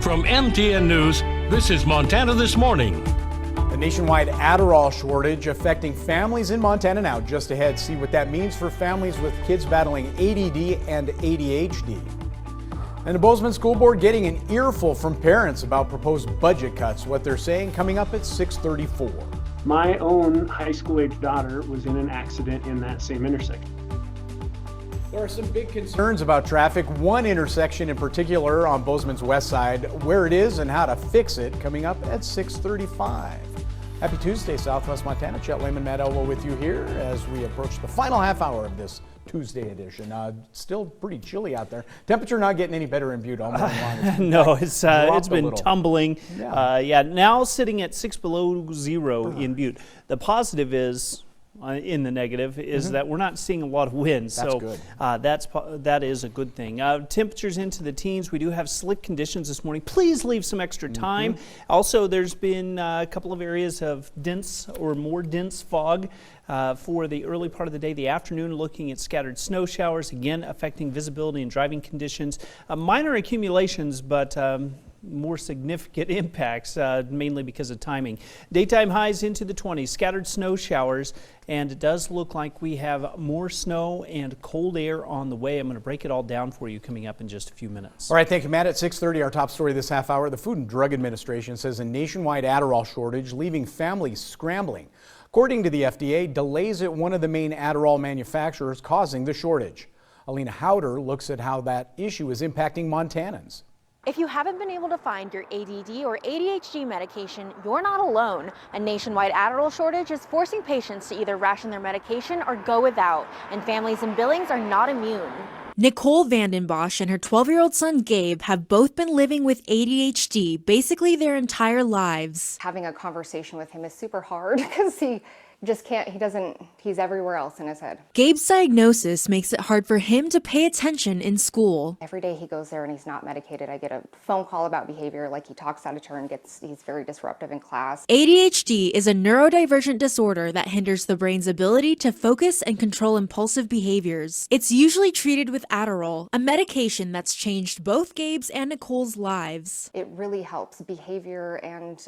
From MTN News, this is Montana This Morning. The nationwide Adderall shortage affecting families in Montana now. Just ahead, see what that means for families with kids battling ADD and ADHD. And the Bozeman School Board getting an earful from parents about proposed budget cuts. What they're saying coming up at 6:34. My own high school age daughter was in an accident in that same intersection. There are some big concerns about traffic. One intersection in particular on Bozeman's west side, where it is and how to fix it, coming up at 6:35. Happy Tuesday, Southwest Montana. Chet Lehman, Matt Elwell with you here as we approach the final half hour of this Tuesday edition. Still pretty chilly out there. Temperature not getting any better in Butte all morning long. No, it's been tumbling. Yeah. Now sitting at 6 below zero in Butte. The positive is, in the negative, is that we're not seeing a lot of wind. That's so good. That is a good thing. Temperatures into the teens. We do have slick conditions this morning. Please leave some extra time. Also, there's been a couple of areas of dense or more dense fog for the early part of the day. The afternoon, looking at scattered snow showers, again affecting visibility and driving conditions. Minor accumulations, but more significant impacts, mainly because of timing. Daytime highs into the 20s, scattered snow showers, and it does look like we have more snow and cold air on the way. I'm going to break it all down for you coming up in just a few minutes. All right, thank you, Matt. At 6:30, our top story this half hour, the Food and Drug Administration says a nationwide Adderall shortage leaving families scrambling. According to the FDA, delays at one of the main Adderall manufacturers causing the shortage. Alina Howder looks at how that issue is impacting Montanans. If you haven't been able to find your ADD or ADHD medication, you're not alone. A nationwide Adderall shortage is forcing patients to either ration their medication or go without, and families in Billings are not immune. Nicole Vandenbosch and her 12-year-old son Gabe have both been living with ADHD basically their entire lives. Having a conversation with him is super hard because he just can't, he's everywhere else in his head. Gabe's diagnosis makes it hard for him to pay attention in school. Every day he goes there and he's not medicated, I get a phone call about behavior, like he talks out of turn, he's very disruptive in class. ADHD is a neurodivergent disorder that hinders the brain's ability to focus and control impulsive behaviors. It's usually treated with Adderall, a medication that's changed both Gabe's and Nicole's lives. It really helps behavior and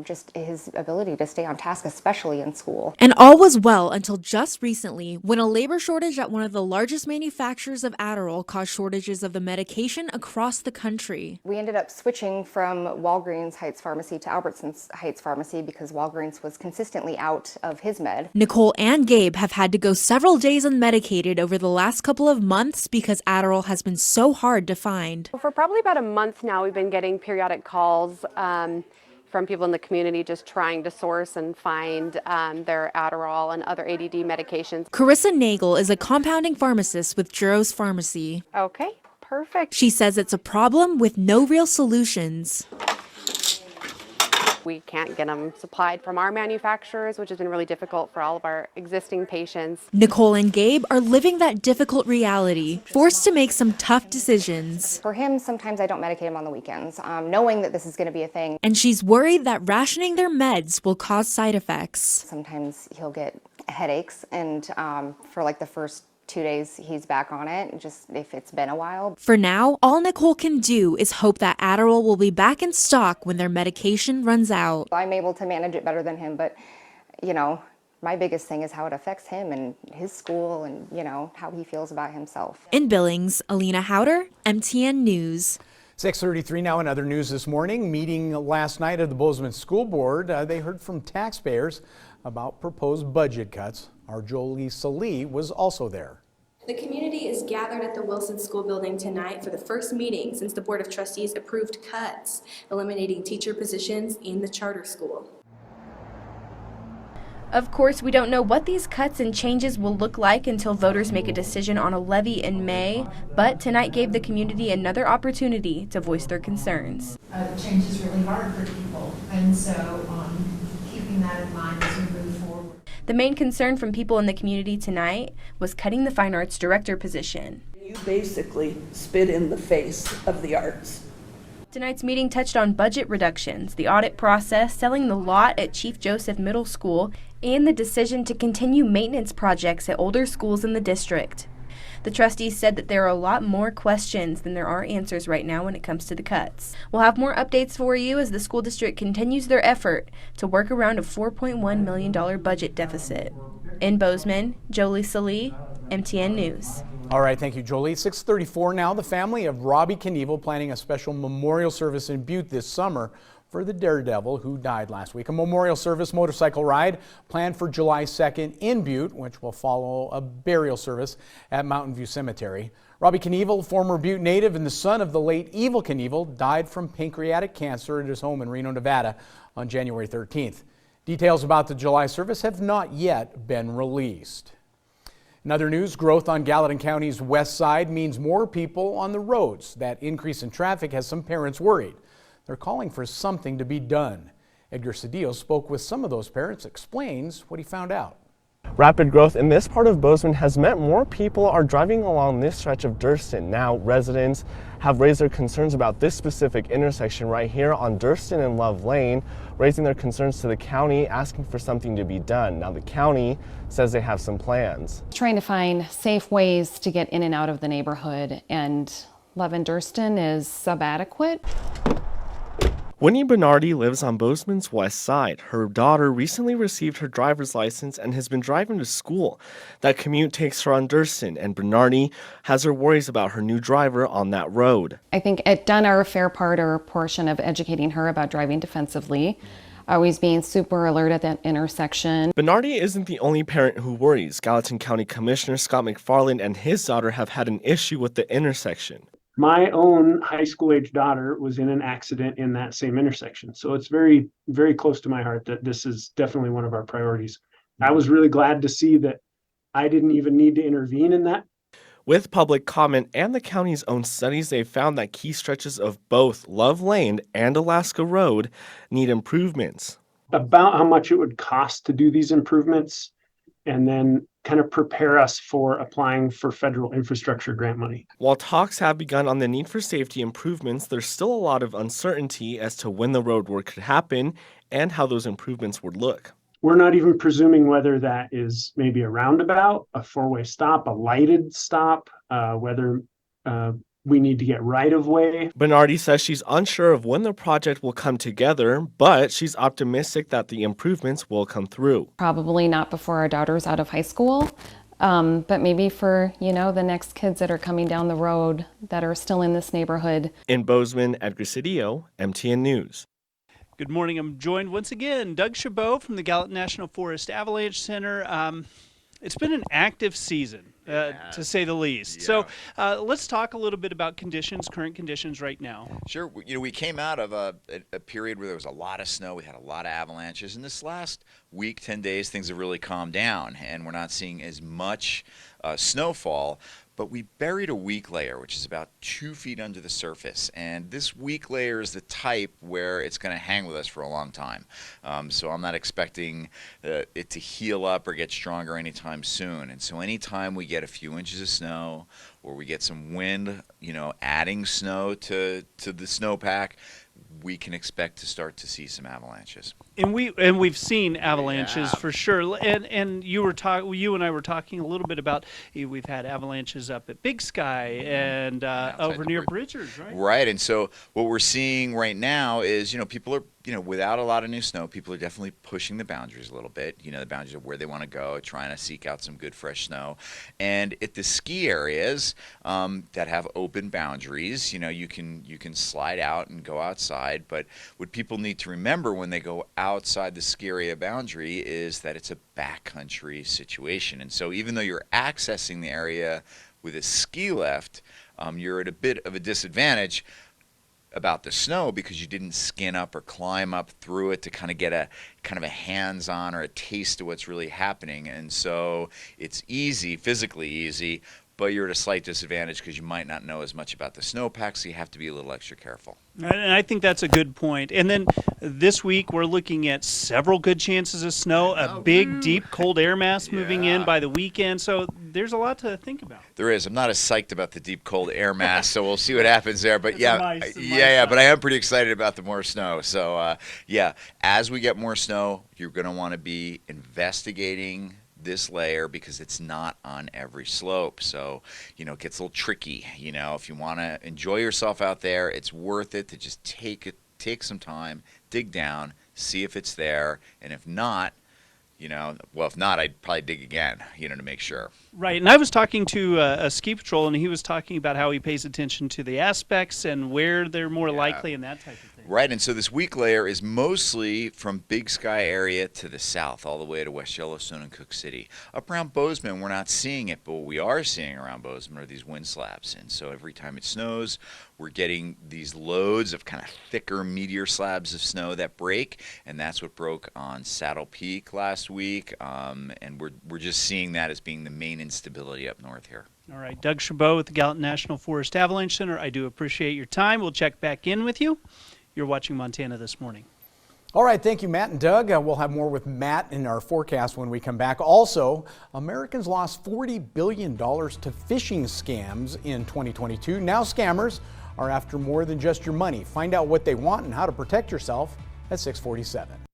just his ability to stay on task, especially in school. And all was well until just recently, when a labor shortage at one of the largest manufacturers of Adderall caused shortages of the medication across the country. We ended up switching from Walgreens Heights Pharmacy to Albertsons Heights Pharmacy because Walgreens was consistently out of his med. Nicole and Gabe have had to go several days unmedicated over the last couple of months because Adderall has been so hard to find. For probably about a month now, we've been getting periodic calls from people in the community just trying to source and find their Adderall and other ADD medications. Carissa Nagel is a compounding pharmacist with Juro's Pharmacy. Okay, perfect. She says it's a problem with no real solutions. We can't get them supplied from our manufacturers, which has been really difficult for all of our existing patients. Nicole and Gabe are living that difficult reality, forced to make some tough decisions. For him, sometimes I don't medicate him on the weekends, knowing that this is going to be a thing. And she's worried that rationing their meds will cause side effects. Sometimes he'll get headaches, and for like the first 2 days he's back on it, just if it's been a while. For now, all Nicole can do is hope that Adderall will be back in stock when their medication runs out. I'm able to manage it better than him, but you know, my biggest thing is how it affects him and his school and, you know, how he feels about himself. In Billings, Alina Howder, MTN News. 6:33 now in other news this morning. Meeting last night of the Bozeman School Board. They heard from taxpayers about proposed budget cuts. Our Jolie Salee was also there. The community is gathered at the Wilson School Building tonight for the first meeting since the Board of Trustees approved cuts, eliminating teacher positions in the charter school. Of course, we don't know what these cuts and changes will look like until voters make a decision on a levy in May, but tonight gave the community another opportunity to voice their concerns. The change is really hard for people, and so keeping that in mind as we move forward. The main concern from people in the community tonight was cutting the Fine Arts Director position. You basically spit in the face of the arts. Tonight's meeting touched on budget reductions, the audit process, selling the lot at Chief Joseph Middle School, and the decision to continue maintenance projects at older schools in the district. The trustees said that there are a lot more questions than there are answers right now when it comes to the cuts. We'll have more updates for you as the school district continues their effort to work around a $4.1 million budget deficit. In Bozeman, Jolie Salee, MTN News. All right, thank you, Jolie. 6:34 now. The family of Robbie Knievel planning a special memorial service in Butte this summer for the daredevil who died last week. A memorial service motorcycle ride planned for July 2nd in Butte, which will follow a burial service at Mountain View Cemetery. Robbie Knievel, former Butte native and the son of the late Evil Knievel, died from pancreatic cancer at his home in Reno, Nevada on January 13th. Details about the July service have not yet been released. In other news, growth on Gallatin County's west side means more people on the roads. That increase in traffic has some parents worried. They're calling for something to be done. Edgar Cedillo spoke with some of those parents, explains what he found out. Rapid growth in this part of Bozeman has meant more people are driving along this stretch of Durston. Now, residents have raised their concerns about this specific intersection right here on Durston and Love Lane, raising their concerns to the county, asking for something to be done. Now, the county says they have some plans. Trying to find safe ways to get in and out of the neighborhood, and Love and Durston is subadequate. Winnie Bernardi lives on Bozeman's west side. Her daughter recently received her driver's license and has been driving to school. That commute takes her on Durston, and Bernardi has her worries about her new driver on that road. I think it done our fair part or portion of educating her about driving defensively, always being super alert at that intersection. Bernardi isn't the only parent who worries. Gallatin County Commissioner Scott McFarland and his daughter have had an issue with the intersection. My own high school age daughter was in an accident in that same intersection. So it's very, very close to my heart that this is definitely one of our priorities. I was really glad to see that I didn't even need to intervene in that. With public comment and the county's own studies, they've found that key stretches of both Love Lane and Alaska Road need improvements. About how much it would cost to do these improvements, and then kind of prepare us for applying for federal infrastructure grant money. While talks have begun on the need for safety improvements, there's still a lot of uncertainty as to when the road work could happen and how those improvements would look. We're not even presuming whether that is maybe a roundabout, a four-way stop, a lighted stop, whether we need to get right-of-way. Bernardi says she's unsure of when the project will come together, but she's optimistic that the improvements will come through. Probably not before our daughter's out of high school, but maybe for, the next kids that are coming down the road that are still in this neighborhood. In Bozeman, Edgar Cedillo, MTN News. Good morning. I'm joined once again, Doug Chabot from the Gallatin National Forest Avalanche Center. It's been an active season, to say the least. Yeah. So let's talk a little bit about current conditions right now. Sure. We came out of a period where there was a lot of snow. We had a lot of avalanches. And this last week, 10 days, things have really calmed down, and we're not seeing as much snowfall. But we buried a weak layer, which is about 2 feet under the surface. And this weak layer is the type where it's going to hang with us for a long time. So I'm not expecting it to heal up or get stronger anytime soon. And so anytime we get a few inches of snow or we get some wind, adding snow to the snowpack, we can expect to start to see some avalanches. And we've seen avalanches for sure. And you and I were talking a little bit about we've had avalanches up at Big Sky and over near Bridgers, right? Right. And so what we're seeing right now is people are without a lot of new snow, people are definitely pushing the boundaries a little bit. The boundaries of where they want to go, trying to seek out some good fresh snow. And at the ski areas that have open boundaries, you can slide out and go outside. But what people need to remember when they go outside the ski area boundary is that it's a backcountry situation. And so even though you're accessing the area with a ski lift, you're at a bit of a disadvantage about the snow because you didn't skin up or climb up through it to kind of get a hands-on or a taste of what's really happening. And so it's easy, physically easy, but you're at a slight disadvantage because you might not know as much about the snowpack, so you have to be a little extra careful. And I think that's a good point. And then this week we're looking at several good chances of snow, a big, deep, cold air mass moving in by the weekend. So there's a lot to think about. There is. I'm not as psyched about the deep, cold air mass, so we'll see what happens there. But but I am pretty excited about the more snow. So as we get more snow, you're going to want to be investigating this layer because it's not on every slope. So, you know, it gets a little tricky. You know, if you want to enjoy yourself out there, it's worth it to just take some time, dig down, see if it's there, and if not, you know, well, if not, I'd probably dig again, you know, to make sure. Right, and I was talking to a ski patrol, and he was talking about how he pays attention to the aspects and where they're more likely and that type of thing. Right, and so this weak layer is mostly from Big Sky area to the south, all the way to West Yellowstone and Cook City. Up around Bozeman, we're not seeing it, but what we are seeing around Bozeman are these wind slabs. And so every time it snows, we're getting these loads of kind of thicker meteor slabs of snow that break, and that's what broke on Saddle Peak last week. And we're just seeing that as being the main instability up north here. All right, Doug Chabot with the Gallatin National Forest Avalanche Center. I do appreciate your time. We'll check back in with you. You're watching Montana This Morning. All right, thank you, Matt and Doug. We'll have more with Matt in our forecast when we come back. Also, Americans lost $40 billion to phishing scams in 2022. Now scammers are after more than just your money. Find out what they want and how to protect yourself at 6:47.